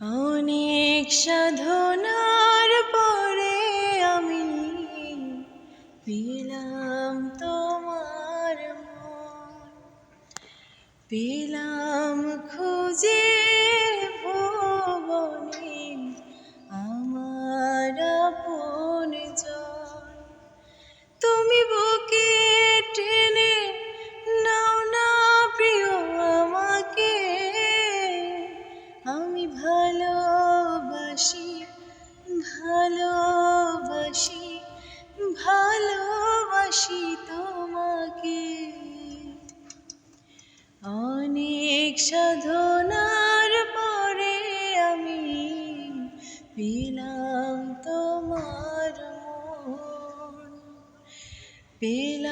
অনেক সাধনার পরে আমি পেলাম তোমার মন, পেলাম খুঁজে ভুবনে আমার আপনজন। তুমি বুকে টেনে নাও না প্রিয় আমাকে, আমি ভালোবাসি ভালোবাসি ভালোবাসি তোমাকে। অনেক সাধনার পরে আমি পেলাম তোমার মন, পেলাম